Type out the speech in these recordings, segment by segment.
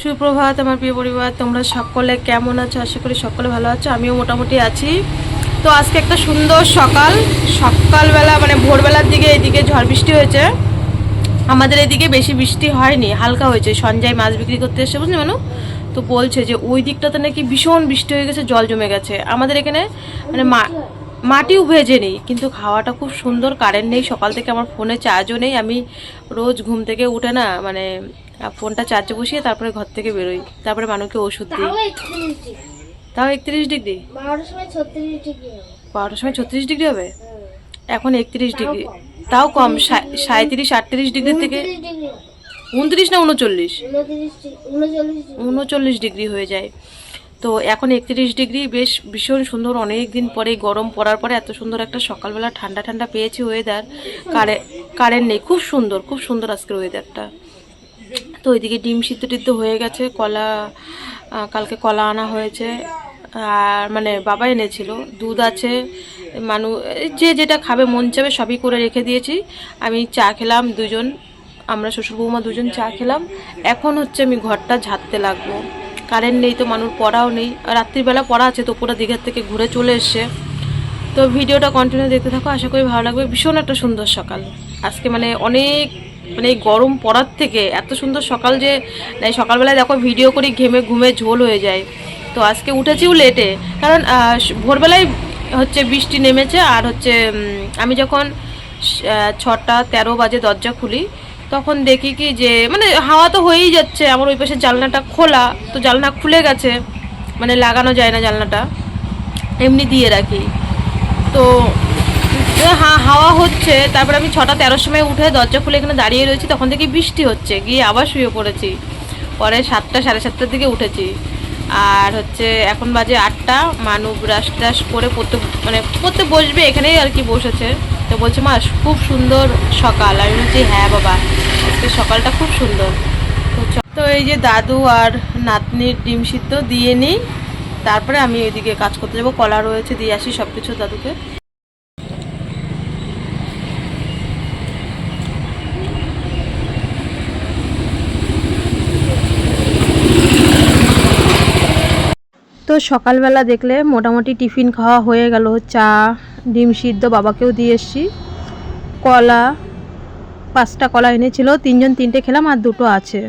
সুপ্রভাত আমার প্রিয় পরিবার, তোমরা সকলে কেমন আছো? আশা করি সকলে ভালো আছো, আমিও মোটামুটি আছি। তো আজকে একটা সুন্দর সকালবেলা মানে ভোরবেলার দিকে এদিকে ঝড় বৃষ্টি হয়েছে। আমাদের এদিকে বেশি বৃষ্টি হয়নি, হালকা হয়েছে। সঞ্জয় মাছ বিক্রি করতে এসে বুঝলি মানু, তো বলছে যে ওই দিকটাতে নাকি ভীষণ বৃষ্টি হয়ে গেছে, জল জমে গেছে। আমাদের এখানে মানে মাটিও ভেজে নেই, কিন্তু খাওয়াটা খুব সুন্দর। কারেন্ট নেই, সকাল থেকে আমার ফোনে চার্জও নেই। আমি রোজ ঘুম থেকে উঠে না মানে ফোনটা চার্জে বসিয়ে তারপরে ঘর থেকে বেরোই, তারপরে মানুষকে ওষুধ দিই। তাও 31 ডিগ্রি, 12টার সময় 36 ডিগ্রি হবে, এখন 31 ডিগ্রি। তাও কম, 37-38 ডিগ্রি থেকে 29 না 39 হয়ে যায়। তো এখন 31 ডিগ্রি, বেশ ভীষণ সুন্দর। অনেক দিন পরে গরম পড়ার পরে এত সুন্দর একটা সকালবেলা ঠান্ডা ঠান্ডা পেয়েছি ওয়েদার। কারেন্ট নেই, খুব সুন্দর আজকের ওয়েদারটা। তো ওইদিকে ডিম সিদ্ধ টিদ্ধ হয়ে গেছে, কালকে কলা আনা হয়েছে, আর মানে বাবা এনেছিল, দুধ আছে, যে যেটা খাবে মন চাবে সবই করে রেখে দিয়েছি। আমি চা খেলাম দুজন, আমরা শ্বশুর বৌমা দুজন চা খেলাম। এখন হচ্ছে আমি ঘরটা ঝাড়তে লাগবো। কারেন্ট নেই তো, মানুষ পড়াও নেই, রাত্রিবেলা পড়া আছে, তো পুরো দীঘার থেকে ঘুরে চলে এসছে। তো ভিডিওটা কন্টিনিউ দেখতে থাকো, আশা করি ভালো লাগবে। ভীষণ একটা সুন্দর সকাল আজকে, মানে অনেক মানে গরম পড়ার থেকে এত সুন্দর সকাল যে সকালবেলায় দেখো ভিডিও করি ঘুমে ঝোল হয়ে যায়। তো আজকে উঠেছিও লেটে, কারণ ভোরবেলায় হচ্ছে বৃষ্টি নেমেছে। আর হচ্ছে আমি যখন 6টা 13 বাজে দরজা খুলি, তখন দেখি কি যে মানে হাওয়া তো হয়েই যাচ্ছে। আমার ওই পাশে জানলাটা খোলা, তো জানলা খুলে গেছে, মানে লাগানো যায় না জানলাটা, এমনি দিয়ে রাখি। তো হাওয়া হচ্ছে। তারপর আমি 6টা 13 সময় উঠে দরজা খুলে এখানে দাঁড়িয়ে রয়েছি, তখন থেকে বৃষ্টি হচ্ছে, গিয়ে আবার শুয়ে পড়েছি। পরে 7টা 7:30টার দিকে উঠেছি। আর হচ্ছে এখন বাজে 8টা, মানু ব্রাশ ট্রাশ করে পড়তে বসবে, এখানেই আর কি বসেছে। তো বলছে মা খুব সুন্দর সকাল। আমি বলছি হ্যাঁ বাবা, আজকে সকালটা খুব সুন্দর। তো এই যে দাদু আর নাতনির ডিম সিদ্ধ দিয়ে নিই, তারপরে আমি ওইদিকে কাজ করতে যাবো। কলা রয়েছে, দিয়ে আসি সব কিছু দাদুকে। তো সকালবেলা দেখলে মোটামুটি টিফিন খাওয়া হয়ে গেল, চা ডিম সিদ্ধ বাবাকেও দিয়ে এসছি। কলা 5টা কলা এনেছিল, 3জন 3টে খেলাম, আর 2টো আছে।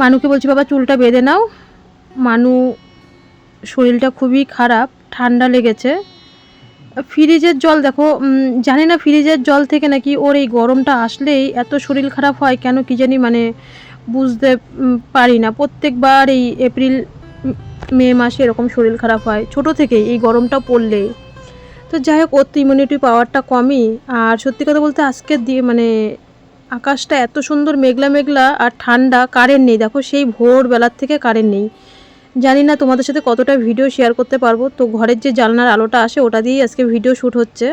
মানুকে বলছি বাবা চুলটা বেঁধে নাও। মানু শরীরটা খুবই খারাপ, ঠান্ডা লেগেছে। ফ্রিজের জল দেখো, জানি না ফ্রিজের জল থেকে নাকি ওর এই গরমটা আসলেই এত শরীর খারাপ হয় কেন কি জানি, মানে বুঝতে পারি না। প্রত্যেকবার এই এপ্রিল মে মাসে এরকম শরীর খারাপ হয়, ছোট থেকেই এই গরমটা পড়লে। তো যাই হোক, ওর তো ইমিউনিটি পাওয়ারটা কমই। আর সত্যি কথা বলতে আজকে দিয়ে মানে আকাশটা এত সুন্দর মেঘলা মেঘলা আর ঠান্ডা, কারেন্ট নেই দেখো, সেই ভোরবেলার থেকে কারেন্ট নেই। জানি না তোমাদের সাথে কতটা ভিডিও শেয়ার করতে পারবো। তো ঘরের যে জানলার আলোটা আসে ওটা দিয়েই আজকে ভিডিও শ্যুট হচ্ছে,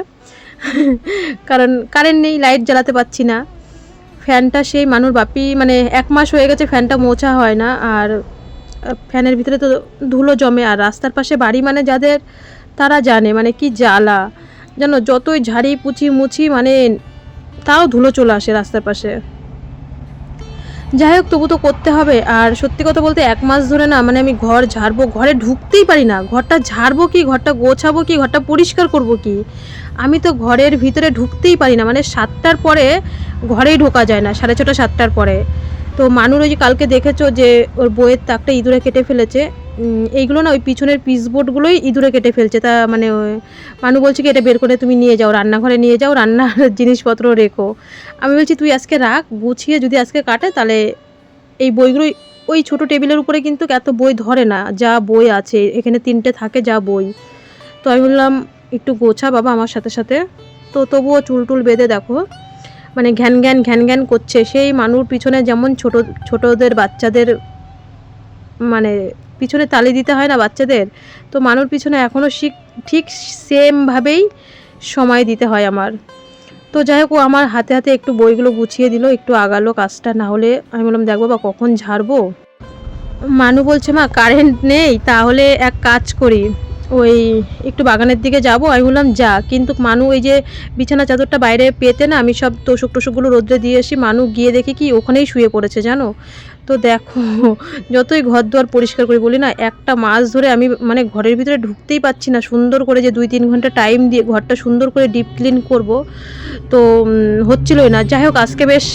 কারণ কারেন্ট নেই, লাইট জ্বালাতে পারছি না। ফ্যানটা সেই মানুর বাপি মানে 1 মাস হয়ে গেছে ফ্যানটা মোছা হয় না, আর ফ্যানের ভিতরে তো ধুলো জমে। আর রাস্তার পাশে বাড়ি মানে যাদের, তারা জানে মানে কি জ্বালা, জানো যতই ঝাড়ি মুছি মানে তাও ধুলো চলে আসে রাস্তার পাশে। যাই হোক, তবু তো করতে হবে। আর সত্যি কথা বলতে 1 মাস ধরে না মানে আমি ঘর ঝাড়বো, ঘরে ঢুকতেই পারি না। ঘরটা ঝাড়বো কি, ঘরটা গোছাবো কি, ঘরটা পরিষ্কার করব কি, আমি তো ঘরের ভিতরে ঢুকতেই পারি না। মানে 7টার পরে ঘরেই ঢোকা যায় না, 6:30 7টার পরে। তো মানুর ওই যে কালকে দেখেছো যে ওর বইয়ের তাকটা ইঁদুরে কেটে ফেলেছে, এইগুলো না ওই পিছনের পিসবোর্ডগুলোই ইঁদুরে কেটে ফেলছে। তা মানে মানু বলছে কি এটা বের করে তুমি নিয়ে যাও, রান্নাঘরে নিয়ে যাও, রান্নার জিনিসপত্র রেখো। আমি বলছি তুই আজকে রাখ, গুছিয়ে যদি আজকে কাটে তাহলে এই বইগুলো, ওই ছোটো টেবিলের উপরে কিন্তু এত বই ধরে না, যা বই আছে এখানে 3টে থাকে যা বই। তো আমি বললাম একটু গোছা বাবা আমার সাথে সাথে। তো তবুও চুল বেঁধে দেখো মানে ঘ্যান ঘ্যান করছে। সেই মানুর পিছনে যেমন ছোটোদের বাচ্চাদের মানে পিছনে তালি দিতে হয় না বাচ্চাদের, তো মানুর পিছনে এখনও ঠিক সেমভাবেই সময় দিতে হয় আমার। তো যাই হোক, ও আমার হাতে হাতে একটু বইগুলো গুছিয়ে দিল, একটু আগালো কাজটা। না হলে আমি বললাম দেখবো বা কখন ঝাড়বো। মানু বলছে মা কারেন্ট নেই, তাহলে এক কাজ করি, ওই একটু বাগানের দিকে যাব। আমি বললাম যা, কিন্তু মানু ওই যে বিছানা চাদরটা বাইরে পেতে না, আমি সব তোষকগুলো রোদ্রে দিয়ে আসি। মানু গিয়ে দেখি কি ওখানেই শুয়ে পড়েছে জানো। তো দেখো যতই ঘর দুয়ার পরিষ্কার করি বলি না, একটা মাস ধরে আমি মানে ঘরের ভিতরে ঢুকতেই পাচ্ছি না সুন্দর করে, যে 2-3 ঘন্টা টাইম দিয়ে ঘরটা সুন্দর করে ডিপ ক্লিন করব, তো হচ্ছিলই না। যাই হোক আজকে বেশ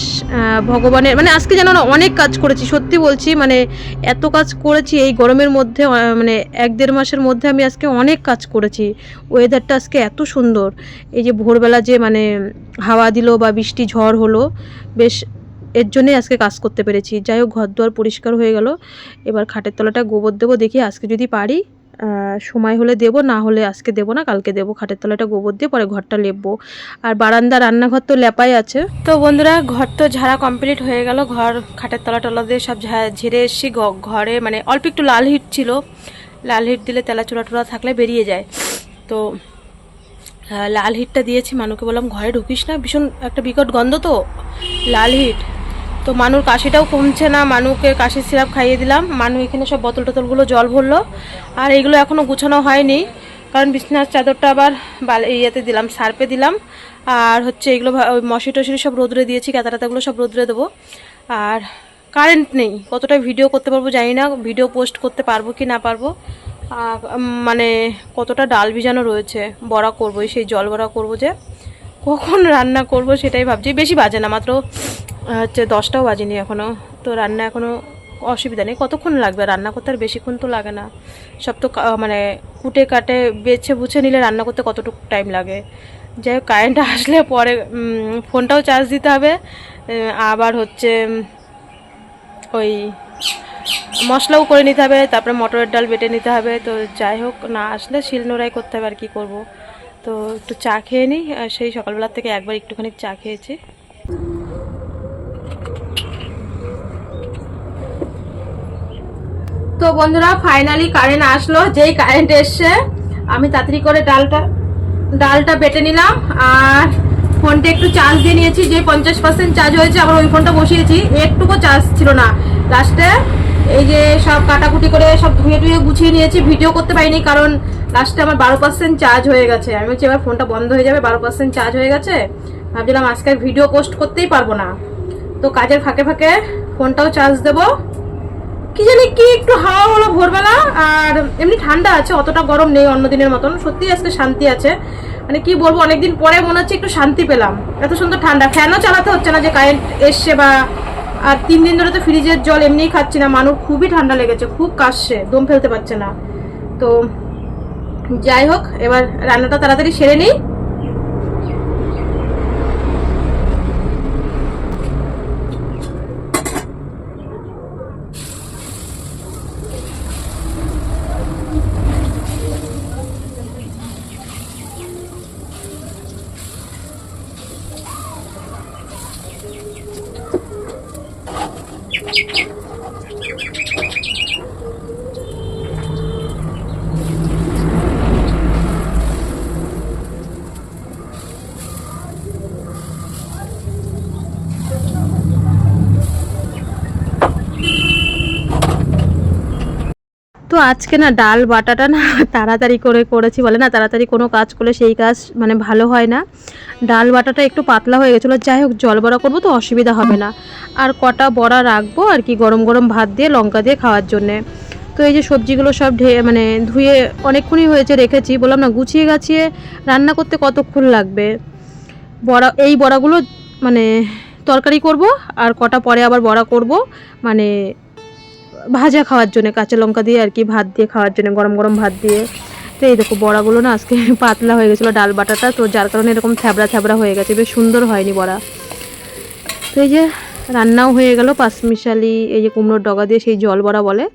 ভগবানের মানে আজকে যেন না অনেক কাজ করেছি, সত্যি বলছি, মানে এত কাজ করেছি এই গরমের মধ্যে, মানে 1-1.5 মাসের মধ্যে আমি আজকে অনেক কাজ করেছি। ওয়েদারটা আজকে এত সুন্দর, এই যে ভোরবেলা যে মানে হাওয়া দিল বা বৃষ্টি ঝড় হলো, বেশ এর জন্যই আজকে কাজ করতে পেরেছি। যাই হোক ঘর দুয়ার পরিষ্কার হয়ে গেল, এবার খাটের তলাটা গোবর দেবো, দেখি আজকে যদি পারি, সময় হলে দেবো, না হলে আজকে দেবো না, কালকে দেবো। খাটের তলাটা গোবর দিয়ে পরে ঘরটা লেপবো। আর বারান্দা রান্নাঘর তো লেপাই আছে। তো বন্ধুরা ঘর তো ঝাড়া কমপ্লিট হয়ে গেল, ঘর খাটের তলা টলা দিয়ে সব ঝেড়ে এসেছি। ঘরে মানে অল্প একটু লাল হিট ছিল, লাল হিট দিলে তেলা চোরা টোলা থাকলে বেরিয়ে যায়, তো লাল হিটটা দিয়েছি। মানুকে বললাম ঘরে ঢুকিস না, ভীষণ একটা বিকট গন্ধ তো লাল হিট। তো মানুর কাশিটাও কমছে না, মানুকে কাশির সিরাপ খাইয়ে দিলাম। মানু এখানে সব বোতল টোতলগুলো জল ভরলো, আর এইগুলো এখনও গুছানো হয়নি, কারণ বিছনার চাদরটা আবার ইয়েতে দিলাম, সার্পে দিলাম। আর হচ্ছে এগুলো মশি টশিরি সব রোদ্রে দিয়েছি, কাতাটাতাগুলো সব রোদ্রে দেবো। আর কারেন্ট নেই, কতটা ভিডিও করতে পারবো জানি না, ভিডিও পোস্ট করতে পারবো কি না পারবো। মানে কতটা ডাল ভিজানো রয়েছে, বড়া করবো, সেই জল বড়া করবো, যে কখন রান্না করব সেটাই ভাবছি। বেশি বাজে না, মাত্র হচ্ছে 10টাও বাজেনি এখনও, তো রান্না এখনও অসুবিধা নেই। কতক্ষণ লাগবে রান্না করতে, আর বেশিক্ষণ তো লাগে না। সব তো মানে কুটে কাটে বেছে বুছে নিলে রান্না করতে কতটুকু টাইম লাগে। যাই হোক কারেন্ট আসলে পরে ফোনটাও চার্জ দিতে হবে, আবার হচ্ছে ওই মশলাও করে নিতে হবে, তারপরে মটরের ডাল বেটে নিতে হবে। তো যাই হোক না আসলে শিল নোড়াই করতে হবে, আর কি করব। তো একটু চা খেয়ে নিই, আর সেই সকালবেলার থেকে একবার একটুখানি চা খেয়েছি। তো বন্ধুরা ফাইনালি কারেন্ট আসলো, যেই কারেন্ট এসছে আমি তাড়াতাড়ি করে ডালটা বেটে নিলাম, আর ফোনটা একটু চার্জ দিয়ে নিয়েছি। যে 50% চার্জ হয়েছে, আবার ওই ফোনটা বসিয়েছি, একটুকু চার্জ ছিল না। লাস্টে এই যে সব কাটাকুটি করে সব ধুয়ে টুয়ে গুছিয়ে নিয়েছি, ভিডিও করতে পারিনি কারণ লাস্টে আমার 12% চার্জ হয়ে গেছে। আমি বলছি এবার ফোনটা বন্ধ হয়ে যাবে, 12% চার্জ হয়ে গেছে, ভাবছিলাম আজকে ভিডিও পোস্ট করতেই পারবো না। তো কাজের ফাঁকে ফাঁকে ফোনটাও চার্জ দেবো। কি জানি কি একটু হাওয়া হলো ভোরবেলা, আর এমনি ঠান্ডা আছে, অতটা গরম নেই অন্য দিনের মতন। সত্যি আজকে শান্তি আছে, মানে কি বলবো, অনেকদিন পরে মনে হচ্ছে একটু শান্তি পেলাম। এত সুন্দর ঠান্ডা, ফ্যানও চালাতে হচ্ছে না যে কারেন্ট এসছে বা। আর 3 দিন ধরে তো ফ্রিজের জল এমনিই খাচ্ছি না, মানুষ খুবই ঠান্ডা লেগেছে, খুব কাশছে, দম ফেলতে পারছে না। তো যাই হোক এবার রান্নাটা তাড়াতাড়ি সেরে নিই। তো আজকে না ডাল বাটাটা না তাড়াতাড়ি করে করেছি, বলে না তাড়াতাড়ি কোনো কাজ করলে সেই কাজ মানে ভালো হয় না। ডাল বাটাটা একটু পাতলা হয়ে গেছিলো, যাই হোক জল বড়া করবো তো অসুবিধা হবে না। আর কটা বড়া রাখবো আর কি, গরম গরম ভাত দিয়ে লঙ্কা দিয়ে খাওয়ার জন্যে। তো এই যে সবজিগুলো সব মানে ধুয়ে অনেকক্ষণই হয়েছে রেখেছি, বললাম না গুছিয়ে গাছিয়ে রান্না করতে কতক্ষণ লাগবে। এই বড়াগুলো মানে তরকারি করব, আর কটা পরে আবার বড়া করব মানে ভাজা খাওয়ার জন্য, কাঁচা লঙ্কা দিয়ে আর কি, ভাত দিয়ে খাওয়ার জন্য, গরম গরম ভাত দিয়ে। তো এই দেখো বড়াগুলো না আজকে পাতলা হয়ে গেছিলো ডাল বাটাটা, তো যার কারণে এরকম থ্যাবড়া থ্যাবড়া হয়ে গেছে, বেশ সুন্দর হয়নি বড়া। তো এই যে রান্নাও হয়ে গেল পাঁচমিশালি, এই যে কুমড়োর ডগা দিয়ে সেই জল বড়া বলে,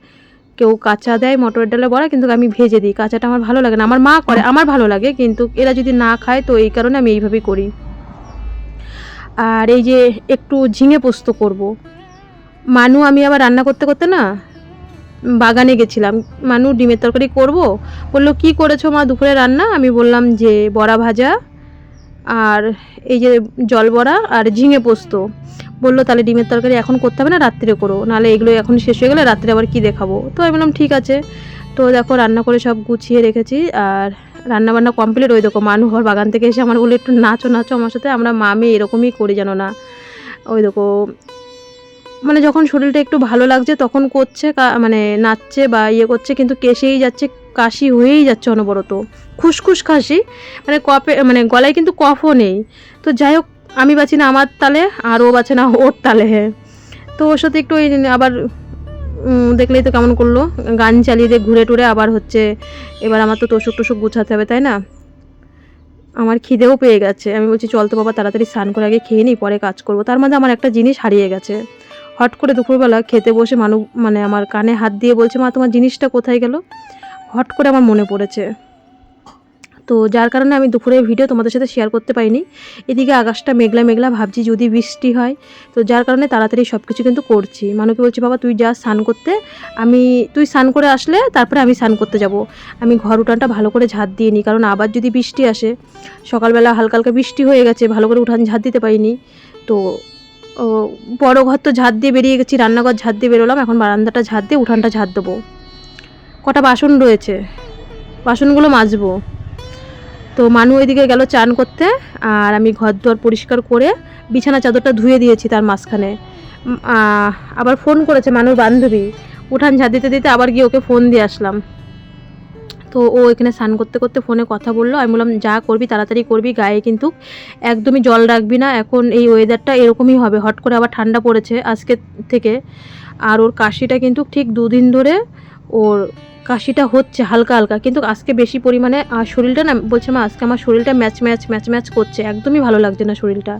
কেউ কাঁচা দেয় মটর ডালে বড়া, কিন্তু আমি ভেজে দিই। কাঁচাটা আমার ভালো লাগে না, আমার মা করে, আমার ভালো লাগে, কিন্তু এরা যদি না খায় তো এই কারণে আমি এইভাবেই করি। আর এই যে একটু ঝিঙে পোস্ত করব। মানু আমি আবার রান্না করতে করতে না বাগানে গেছিলাম, মানু ডিমের তরকারি করব, বললো কি করেছো মা দুপুরে রান্না? আমি বললাম যে বড়া ভাজা আর এই যে জল বড়া আর ঝিঙে পোস্ত। বললো তাহলে ডিমের তরকারি এখন করতে হবে না, রাত্রে করো, নাহলে এগুলো এখন শেষ হয়ে গেলে রাত্রে আবার কি দেখাবো। তো আমি বললাম ঠিক আছে। তো দেখো রান্না করে সব গুছিয়ে রেখেছি, আর রান্না বান্না কমপ্লিট। ওই দেখো মানু ঘর বাগান থেকে এসে আমার বলে একটু নাচো নাচো আমার সাথে, আমরা মামে এরকমই করি জানো না। ওই দেখো মানে যখন শরীরটা একটু ভালো লাগছে তখন করছে, মানে নাচছে বা ইয়ে করছে, কিন্তু কেসেই যাচ্ছে, কাশি হয়েই যাচ্ছে অনবরত, খুসখুস কাশি, মানে কফে, মানে গলায় কিন্তু কফও নেই। তো যাই হোক, আমি বাঁচি না আমার তালে, আর ও বাঁচে না ওর তালে। তো ওর সাথে একটু আবার দেখলেই তো কেমন করলো, গান চালিয়ে দিয়ে ঘুরে টুরে আবার হচ্ছে। এবার আমার তো তোষক টোষক গুছাতে হবে, তাই না? আমার খিদেও পেয়ে গেছে, আমি বলছি চল তো বাবা তাড়াতাড়ি স্নান করে আগে খেয়ে নিই, পরে কাজ করবো। তার মধ্যে আমার একটা জিনিস হারিয়ে গেছে। হট করে দুপুরবেলা খেতে বসে মানে আমার কানে হাত দিয়ে বলছে, মা তোমার জিনিসটা কোথায় গেল? হট করে আমার মনে পড়েছে। তো যার কারণে আমি দুপুরের ভিডিও তোমাদের সাথে শেয়ার করতে পারিনি। এদিকে আকাশটা মেঘলা মেঘলা, ভাবছি যদি বৃষ্টি হয়। তো যার কারণে তাড়াতাড়ি সব কিছু কিন্তু করছি। মানুকে বলছি, বাবা তুই যা স্নান করতে, তুই স্নান করে আসলে তারপরে আমি স্নান করতে যাব। আমি ঘর উঠানটা ভালো করে ঝাঁট দিয়ে নিই, কারণ আবার যদি বৃষ্টি আসে। সকালবেলা হালকা হালকা বৃষ্টি হয়ে গেছে, ভালো করে উঠান ঝাঁট দিতে পারিনি। তো বড় ঘর তো ঝাঁট দিয়ে বেরিয়ে গেছি, রান্নাঘর ঝাঁট দিয়ে বেরোলাম, এখন বারান্দাটা ঝাঁট দিয়ে উঠানটা ঝাঁট দেবো। কটা বাসন রয়েছে, বাসনগুলো মাজবো। তো মানু ওইদিকে গেল চান করতে, আর আমি ঘর দুয়ার পরিষ্কার করে বিছানা চাদরটা ধুয়ে দিয়েছি তার মাঝখানে। আবার ফোন করেছে মানুর বান্ধবী, উঠান ঝাঁট দিতে দিতে আবার গিয়ে ওকে ফোন দিয়ে আসলাম। তো ও এখানে স্নান করতে করতে ফোনে কথা বললো। আমি বললাম যা করবি তাড়াতাড়ি করবি, গায়ে কিন্তু একদমই জল রাখবি না, এখন এই ওয়েদারটা এরকমই হবে, হট করে আবার ঠান্ডা পড়েছে আজকে থেকে। আর ওর কাশিটা কিন্তু ঠিক 2 দিন ধরে ওর কাশিটা হচ্ছে হালকা হালকা, কিন্তু আজকে বেশি পরিমাণে। আর শরীরটা না, বলছে মা আজকে আমার শরীরটা ম্যাচ ম্যাচ ম্যাচ ম্যাচ করছে, একদমই ভালো লাগছে না শরীরটা।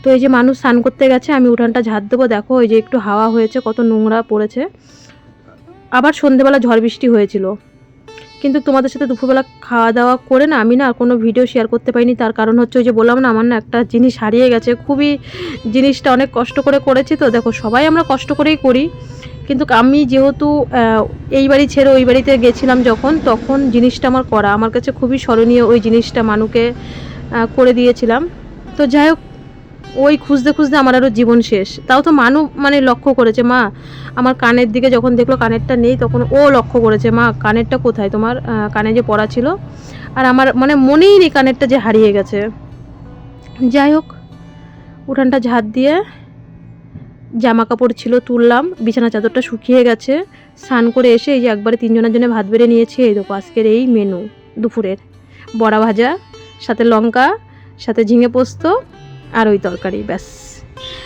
তো এই যে মানুষ স্নান করতে গেছে, আমি উঠানটা ঝাঁট দেবো। দেখো ওই যে একটু হাওয়া হয়েছে, কত নোংরা পড়েছে। আবার সন্ধেবেলা ঝড় বৃষ্টি হয়েছিল, কিন্তু তোমাদের সাথে দুপুরবেলা খাওয়া দাওয়া করে না আমি না আর কোনো ভিডিও শেয়ার করতে পারিনি। তার কারণ হচ্ছে ওই যে বললাম না, আমার না একটা জিনিস হারিয়ে গেছে, খুবই জিনিসটা অনেক কষ্ট করে করেছি। তো দেখো সবাই আমরা কষ্ট করেই করি, কিন্তু আমি যেহেতু এই বাড়ি ছেড়ে ওই বাড়িতে গেছিলাম যখন, তখন জিনিসটা আমার করা, আমার কাছে খুবই স্মরণীয় ওই জিনিসটা, মানুকে করে দিয়েছিলাম। তো যাই হোক, ওই খুঁজতে খুঁজতে আমার আরও জীবন শেষ। তাও তো মানু মানে লক্ষ্য করেছে, মা আমার কানের দিকে যখন দেখলো কানেরটা নেই, তখন ও লক্ষ্য করেছে, মা কানেরটা কোথায় তোমার, কানে যে পড়া ছিল। আর আমার মানে মনেই নেই কানেরটা যে হারিয়ে গেছে। যাই হোক, উঠানটা ঝাঁট দিয়ে জামা কাপড় ছিল তুললাম, বিছানা চাদরটা শুকিয়ে গেছে। স্নান করে এসে এই যে একবারে 3 জনের জন্য ভাত বেড়ে নিয়েছি। এই দেখো আজকের এই মেনু দুপুরের, বড়া ভাজা, সাথে লঙ্কা, সাথে ঝিঙে পোস্ত, আর ওই তরকারি, ব্যাস।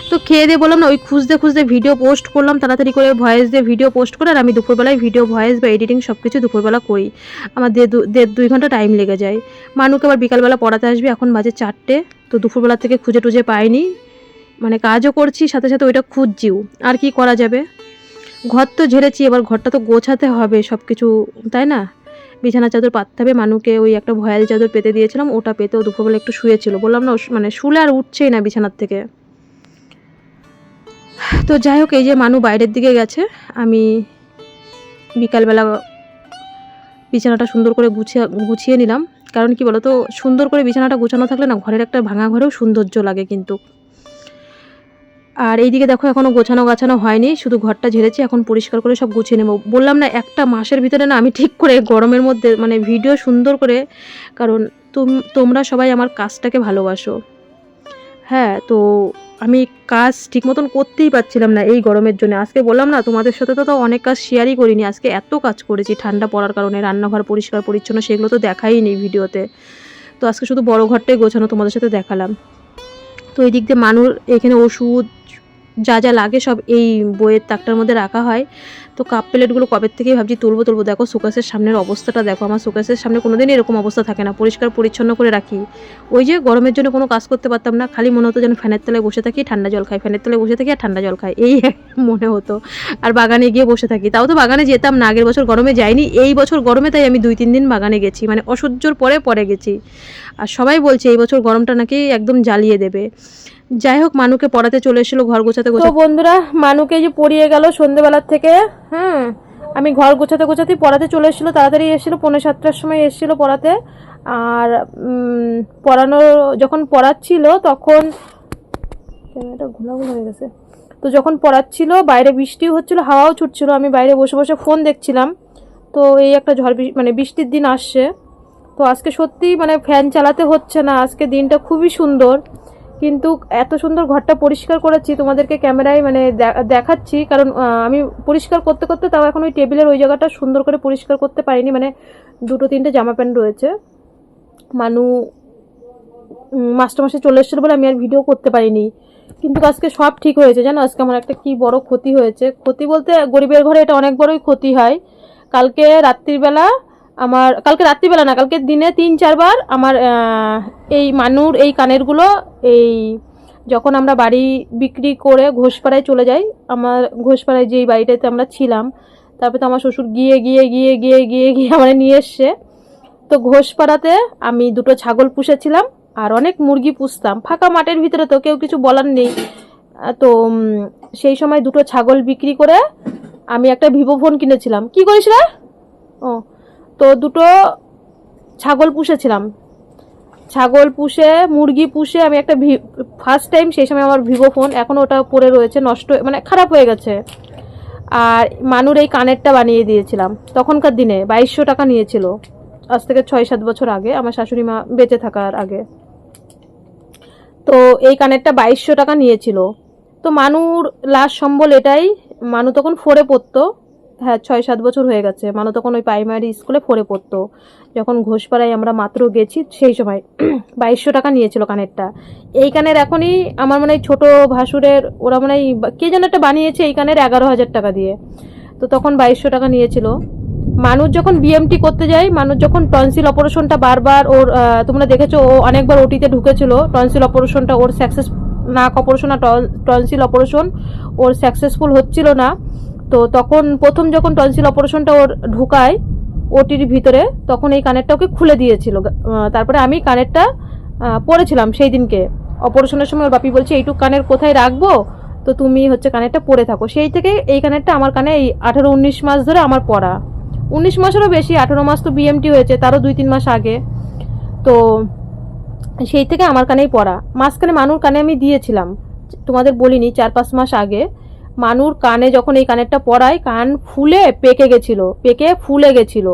তো খেয়ে দিয়ে বললাম না, ওই খুঁজতে খুঁজতে ভিডিও পোস্ট করলাম, তাড়াতাড়ি করে ভয়েস দিয়ে ভিডিও পোস্ট করে। আর আমি দুপুরবেলায় ভিডিও ভয়েস বা এডিটিং সব কিছু দুপুরবেলা করি, আমার 1.5-2 ঘন্টা টাইম লেগে যায়। মানুকে আবার বিকালবেলা পড়াতে আসবে, এখন বাজে 4টে। তো দুপুরবেলা থেকে খুঁজে টুজে পাইনি, মানে কাজও করছি সাথে সাথে ওইটা খুঁজছিও, আর কি করা যাবে। ঘর তো ঝেড়েছি, এবার ঘরটা তো গোছাতে হবে সব কিছু, তাই না? বিছানা চাদর পাততে হবে, মানুকে ওই একটা ভয়েল চাদর পেতে দিয়েছিলাম, ওটা পেতেও দুপুরবেলা একটু শুয়েছিল, বললাম না মানে শুলে আর উঠছেই না বিছানার থেকে। তো যাই হোক, এই যে মানু বাইরের দিকে গেছে, আমি বিকালবেলা বিছানাটা সুন্দর করে গুছিয়ে নিলাম। কারণ কি বলো তো, সুন্দর করে বিছানাটা গুছানো থাকলে না, ঘরের একটা ভাঙা ঘরেও সৌন্দর্য লাগে কিন্তু। আর এইদিকে দেখো এখনও গোছানো হয়নি, শুধু ঘরটা ঝেড়েছি, এখন পরিষ্কার করে সব গুছিয়ে নেব। বললাম না, একটা মাসের ভিতরে না আমি ঠিক করে গরমের মধ্যে মানে ভিডিও সুন্দর করে, কারণ তোমরা সবাই আমার কাজটাকে ভালোবাসো। হ্যাঁ, তো আমি কাজ ঠিক মতন করতেই পারছিলাম না এই গরমের জন্য। আজকে বললাম না তোমাদের সাথে তো অনেক কাজ শেয়ারই করিনি, আজকে এত কাজ করেছি ঠান্ডা পড়ার কারণে, রান্নাঘর পরিষ্কার পরিচ্ছন্ন সেগুলো তো দেখাই নেই ভিডিওতে। তো আজকে শুধু বড় ঘরটাই গোছানো তোমাদের সাথে দেখালাম। তো এই দিক দিয়ে মানুর এখানে ওষুধ যা যা লাগে সব এই বইয়ের তাকটার মধ্যে রাখা হয়। তো কাপ প্লেটগুলো কবে থেকেই ভাবছি তুলবো। দেখো শোকেসের সামনের অবস্থাটা দেখো, আমার শোকেসের সামনে কোনোদিনই এরকম অবস্থা থাকে না, পরিষ্কার পরিচ্ছন্ন করে রাখি। ওই যে গরমের জন্য কোনো কাজ করতে পারতাম না, খালি মনে হতো যেন ফ্যানের তলায় বসে থাকি, ঠান্ডা জল খাই, ফ্যানের তলায় বসে থাকি আর ঠান্ডা জল খাই, এই মনে হতো। আর বাগানে গিয়ে বসে থাকি, তাও তো বাগানে যেতাম না, আগের বছর গরমে যাইনি, এই বছর গরমে তাই আমি 2-3 দিন বাগানে গেছি, মানে অসহ্যর পরে গেছি। আর সবাই বলছে এই বছর গরমটা নাকি একদম জ্বালিয়ে দেবে। যাই হোক, মানুকে পড়াতে চলে এসেছিলো ঘর গোছাতে। তো বন্ধুরা, মানুকে যে পড়িয়ে গেল সন্ধ্যেবেলার থেকে। হ্যাঁ, আমি ঘর গোছাতেই পড়াতে চলে এসেছিলো, তাড়াতাড়ি এসেছিলো, 6:45টার সময় এসেছিলো পড়াতে। আর পড়ানো যখন পড়াচ্ছিল তখন ক্যামেরাটা ঘোলাঘোলা হয়ে গেছে। তো যখন পড়াচ্ছিল বাইরে বৃষ্টিও হচ্ছিলো, হাওয়াও ছুটছিল, আমি বাইরে বসে বসে ফোন দেখছিলাম। তো এই একটা মানে বৃষ্টির দিন আসছে। তো আজকে সত্যি মানে ফ্যান চালাতে হচ্ছে না, আজকে দিনটা খুবই সুন্দর। কিন্তু এত সুন্দর ঘরটা পরিষ্কার করেছি তোমাদেরকে ক্যামেরায় মানে দেখাচ্ছি, কারণ আমি পরিষ্কার করতে করতে তাও এখন ওই টেবিলের ওই জায়গাটা সুন্দর করে পরিষ্কার করতে পারিনি। মানে 2-3টে জামা প্যান্ট রয়েছে, মানু মাস্টারমশাই চলে এসেছিলো বলে আমি আর ভিডিও করতে পারিনি। কিন্তু আজকে সব ঠিক হয়েছে জানো। আজকে আমার একটা কি বড় ক্ষতি হয়েছে, ক্ষতি বলতে গরিবের ঘরে এটা অনেক বড়ই ক্ষতি হয়। কালকে রাত্রিবেলা কালকে রাত্রিবেলা না, কালকে দিনে 3-4 বার আমার এই মানুর এই কানেরগুলো, এই যখন আমরা বাড়ি বিক্রি করে ঘোষপাড়ায় চলে যাই, আমার ঘোষপাড়ায় যেই বাড়িটাতে আমরা ছিলাম, তারপরে তো আমার শ্বশুর গিয়ে গিয়ে গিয়ে গিয়ে গিয়ে গিয়ে আমার নিয়ে এসছে। তো ঘোষপাড়াতে আমি 2টো ছাগল পুষেছিলাম আর অনেক মুরগি পুষতাম, ফাঁকা মাঠের ভিতরে, তো কেউ কিছু বলার নেই। তো সেই সময় 2টো ছাগল বিক্রি করে আমি একটা ভিভো ফোন কিনেছিলাম। কি করিস রে? ও, তো 2টো ছাগল পুষেছিলাম, ছাগল পুষে মুরগি পুষে আমি একটা ফার্স্ট টাইম সেই সময় আমার ভিভো ফোন, এখন ওটা পড়ে রয়েছে, নষ্ট মানে খারাপ হয়ে গেছে। আর মানুর এই কানেরটা বানিয়ে দিয়েছিলাম, তখনকার দিনে 2200 টাকা নিয়েছিল, আজ থেকে 6-7 বছর আগে, আমার শাশুড়ি মা বেঁচে থাকার আগে। তো এই কানেরটা 2200 টাকা নিয়েছিল। তো মানুর লাস্ট সম্বল এটাই। মানু তখন 4-এ পড়তো, হ্যাঁ 6-7 বছর হয়ে গেছে। মানু তখন ওই প্রাইমারি স্কুলে 4-এ পড়তো, যখন ঘোষপাড়ায় আমরা মাত্র গেছি সেই সময় 2200 টাকা নিয়েছিল কানেরটা। এই কানের এখনই আমার মনে হয় ছোটো ভাসুরের ওরা মনে হয় কে যেন একটা বানিয়েছে এই কানের 11,000 টাকা দিয়ে। তো তখন 2200 টাকা নিয়েছিল। মানুষ যখন বিএমটি করতে যায়, মানুষ যখন টনসিল অপারেশনটা বারবার ওর তোমরা দেখেছো, ও অনেকবার ওটিতে ঢুকেছিল, টনসিল অপারেশনটা ওর সাকসেস, নাক অপারেশন আর টনসিল অপারেশন ওর সাকসেসফুল হচ্ছিল না। তো তখন প্রথম যখন টনসিল অপারেশনটা ওর ঢুকায় ওটির ভিতরে, তখন এই কানেরটা ওকে খুলে দিয়েছিল। তারপরে আমি কানেরটা পরেছিলাম সেই দিনকে অপারেশনের সময়। ওর বাপি বলছে এইটুক কানের কোথায় রাখবো, তো তুমি হচ্ছে কানেরটা পরে থাকো। সেই থেকে এই কানেরটা আমার কানে এই 18-19 মাস ধরে আমার পরা, 19 মাসেরও বেশি, 18 মাস তো বিএমটি হয়েছে, তারও 2-3 মাস আগে। তো সেই থেকে আমার কানেই পরা। মাঝখানে মানুর কানে আমি দিয়েছিলাম, তোমাদের বলিনি, 4-5 মাস আগে মানুর কানে যখন এই কানেরটা পরাই, কান ফুলে পেকে গেছিল, পেকে ফুলে গেছিল,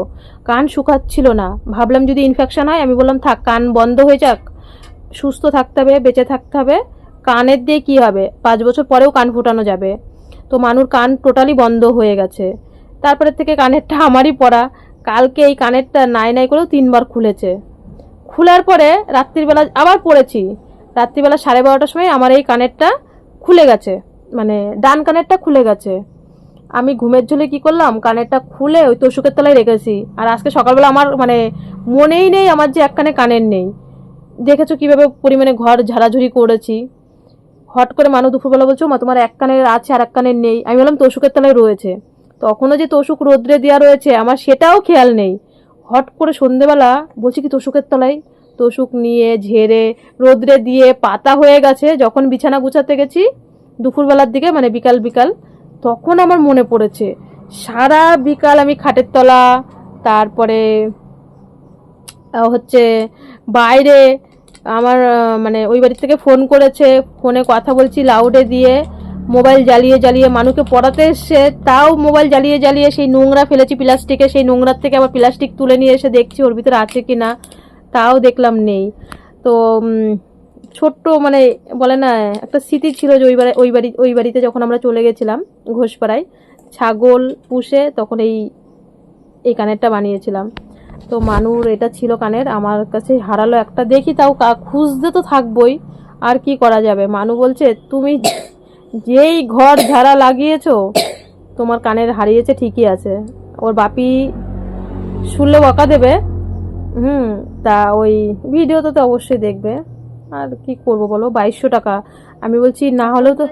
কান শুকাচ্ছিল না। ভাবলাম যদি ইনফেকশন হয়, আমি বললাম থাক, কান বন্ধ হয়ে যাক, সুস্থ থাকতে হবে, বেঁচে থাকতে হবে, কানের দিয়ে কি হবে, 5 বছর পরেও কান ফুটানো যাবে। তো মানুর কান টোটালি বন্ধ হয়ে গেছে। তারপরে থেকে কানেরটা আমারই পরা। কালকে এই কানেরটা নাই নাই করেও 3 বার খুলেছে। খোলার পরে রাত্রিবেলা আবার পড়েছি, রাত্রিবেলা 12:30টার সময় আমার এই কানেরটা খুলে গেছে, মানে ডান কানেরটা খুলে গেছে। আমি ঘুমের ঝোলে কি করলাম, কানেরটা খুলে ওই তোষকের তলায় রেখেছি। আর আজকে সকালবেলা আমার মানে মনেই নেই আমার যে এক কানে কানের নেই। দেখেছো কিভাবে পরিমাণে ঘর ঝাড়াঝুড়ি করেছি। হট করে মানুষ দুপুরবেলা বলছো মা তোমার এক কানের আছে আর এক কানের নেই। আমি বললাম তোষকের তলায় রয়েছে, তখনও যে তোষক রোদ্রে দেওয়া রয়েছে আমার সেটাও খেয়াল নেই। হট করে সন্ধেবেলা বলছি কি তোষকের তলায়, তোষক নিয়ে ঝেড়ে রোদ্রে দিয়ে পাতা হয়ে গেছে। যখন বিছানা গুছাতে গেছি দুপুরবেলার দিকে, মানে বিকাল বিকাল, তখন আমার মনে পড়েছে। সারা বিকাল আমি খাটের তলা, তারপরে হচ্ছে বাইরে আমার মানে ওই বাড়ি থেকে ফোন করেছে, ফোনে কথা বলছি লাউডে দিয়ে, মোবাইল জ্বালিয়ে জ্বালিয়ে মানুষকে পড়াতে এসছে, তাও মোবাইল জ্বালিয়ে জ্বালিয়ে সেই নোংরা ফেলেছি প্লাস্টিকে, সেই নোংরার থেকে আবার প্লাস্টিক তুলে নিয়ে এসে দেখছি ওর ভিতরে আছে কি না, তাও দেখলাম নেই। তো ছোট্ট মানে বলে না একটা স্মৃতি ছিল যে ওই বাড়িতে যখন আমরা চলে গেছিলাম ঘোষপাড়ায় ছাগল পুষে, তখন এই কানেরটা বানিয়েছিলাম। তো মানুর এটা ছিল কানের, আমার কাছে হারালো একটা, দেখি তাও খুঁজতে তো থাকবোই, আর কি করা যাবে। মানু বলছে তুমি যেই ঘর ঝাড়া লাগিয়েছো তোমার কানের হারিয়েছে, ঠিকই আছে। ওর বাপি শুনলে বকা দেবে, তা ওই ভিডিওতে তো অবশ্যই দেখবে। আর কি করব বলো, 2200 টাকা। আমি বলছি না হলেও তো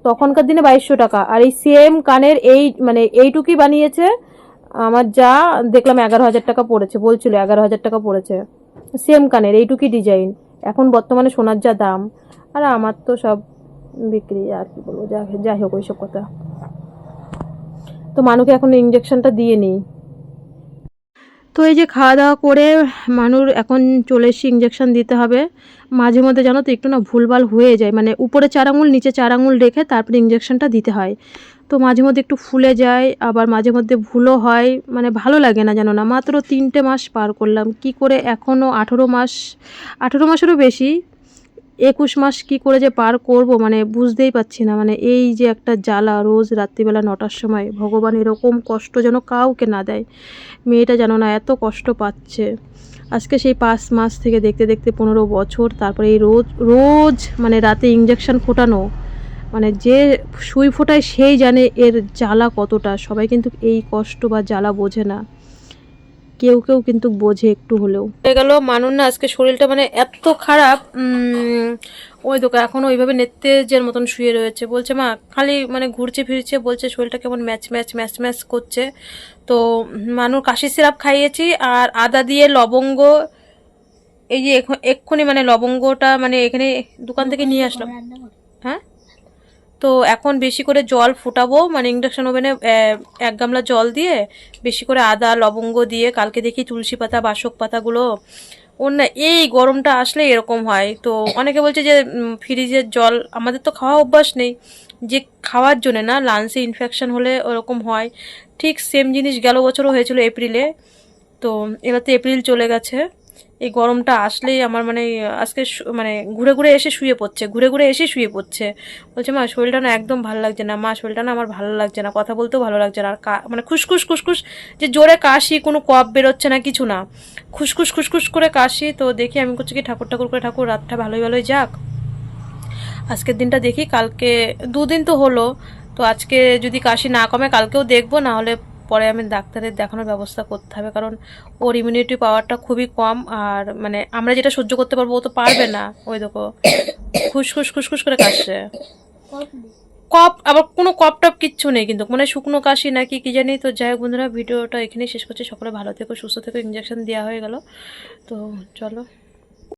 তখনকার দিনে 2200 টাকা। আর এই সেম কানের এই মানে এইটুকুই বানিয়েছে আমার যা দেখলাম 11,000 টাকা পড়েছে, বলছিল 11,000 টাকা পড়েছে সেম কানের এইটুকুই ডিজাইন। এখন বর্তমানে সোনার যা দাম, আর আমার তো সব বিক্রি, আর কি বলবো, যাই হোক ওইসব কথা। তো মানুকে এখন ইঞ্জেকশনটা দিয়ে নিই। তো এই যে খাওয়া দাওয়া করে মানুর এখন চলে এসেছি, ইঞ্জেকশন দিতে হবে। মাঝে মধ্যে জানো তো একটু না ভুলভাল হয়ে যায়, মানে উপরে 4 আঙুল নিচে 4 আঙুল রেখে তারপরে ইঞ্জেকশনটা দিতে হয়। তো মাঝে মধ্যে একটু ফুলে যায়, আবার মাঝে মধ্যে ভুলও হয়, মানে ভালো লাগে না জানো না। মাত্র 3টে মাস পার করলাম, কি করে এখনও 18 মাস, 18 মাসেরও বেশি, 21 মাস কি করে যে পার করব মানে বুঝতেই পারছি না। মানে এই যে একটা জ্বালা, রোজ রাত্রিবেলা 9টার সময়, ভগবান এরকম কষ্ট যেন কাউকে না দেয়। মেয়েটা যেন না এত কষ্ট পাচ্ছে। আজকে সেই 5 মাস থেকে দেখতে দেখতে 15 বছর, তারপরে এই রোজ রোজ মানে রাতে ইঞ্জেকশন ফোটানো, মানে যে সুই ফোটায় সেই জানে এর জ্বালা কতটা। সবাই কিন্তু এই কষ্ট বা জ্বালা বোঝে না, কেউ কেউ কিন্তু বোঝে একটু হলেও। হয়ে গেল মানুন না আজকে শরীরটা মানে এত খারাপ, ওই দোকান এখন ওইভাবে নেত্তেজের মতন শুয়ে রয়েছে। বলছে মা খালি মানে ঘুরছে ফিরছে, বলছে শরীরটা কেমন ম্যাচ ম্যাচ ম্যাচ ম্যাচ করছে। তো মানুর কাশি সিরাপ খাইয়েছি আর আদা দিয়ে লবঙ্গ, এই যে এক্ষুনি মানে লবঙ্গটা মানে এখানে দোকান থেকে নিয়ে আসলাম। হ্যাঁ, তো এখন বেশি করে জল ফুটাবো, মানে ইন্ডাকশন ওভেনে 1 গামলা জল দিয়ে বেশি করে আদা লবঙ্গ দিয়ে, কালকে দেখি তুলসী পাতা বাসক পাতাগুলো, ওর না এই গরমটা আসলে এরকম হয়। তো অনেকে বলছে যে ফ্রিজের জল, আমাদের তো খাওয়া অভ্যাস নেই, যে খাওয়ার জন্য না লাংসে ইনফেকশন হলে ওরকম হয়। ঠিক সেম জিনিস গেল বছরও হয়েছিল এপ্রিলে। তো এবার তো এপ্রিল চলে গেছে, এই গরমটা আসলেই আমার মানে আজকে মানে ঘুরে ঘুরে এসে শুয়ে পড়ছে, ঘুরে ঘুরে এসে শুয়ে পড়ছে। বলছে মা শরীরটা না একদম ভালো লাগছে না, মা শরীরটা না আমার ভালো লাগছে না, কথা বলতেও ভালো লাগছে না। আর মানে খুসখুস খুসখুস, যে জোরে কাশি, কোনো কফ বেরোচ্ছে না কিছু না, খুসখুস খুসখুস করে কাশি। তো দেখি আমি করছি কি ঠাকুর ঠাকুর করে, ঠাকুর রাতটা ভালোই ভালোই যাক, আজকের দিনটা দেখি। কালকে 2 দিন তো হলো, তো আজকে যদি কাশি না কমে কালকেও দেখবো, না হলে পরে আমি ডাক্তারের দেখানোর ব্যবস্থা করতে হবে, কারণ ওর ইমিউনিটি পাওয়ারটা খুবই কম। আর মানে আমরা যেটা সহ্য করতে পারবো ও তো পারবে না। ওই দেখো খুসখুস খুসখুস করে কাশছে, কফ, আবার কোনো কফ টপ কিচ্ছু নেই কিন্তু, মানে শুকনো কাশি নাকি কি জানি। তো যাই হোক বন্ধুরা, ভিডিওটা এখানেই শেষ করছি। সকলে ভালো থেকো, সুস্থ থেকো। ইঞ্জেকশন দেওয়া হয়ে গেল, তো চলো।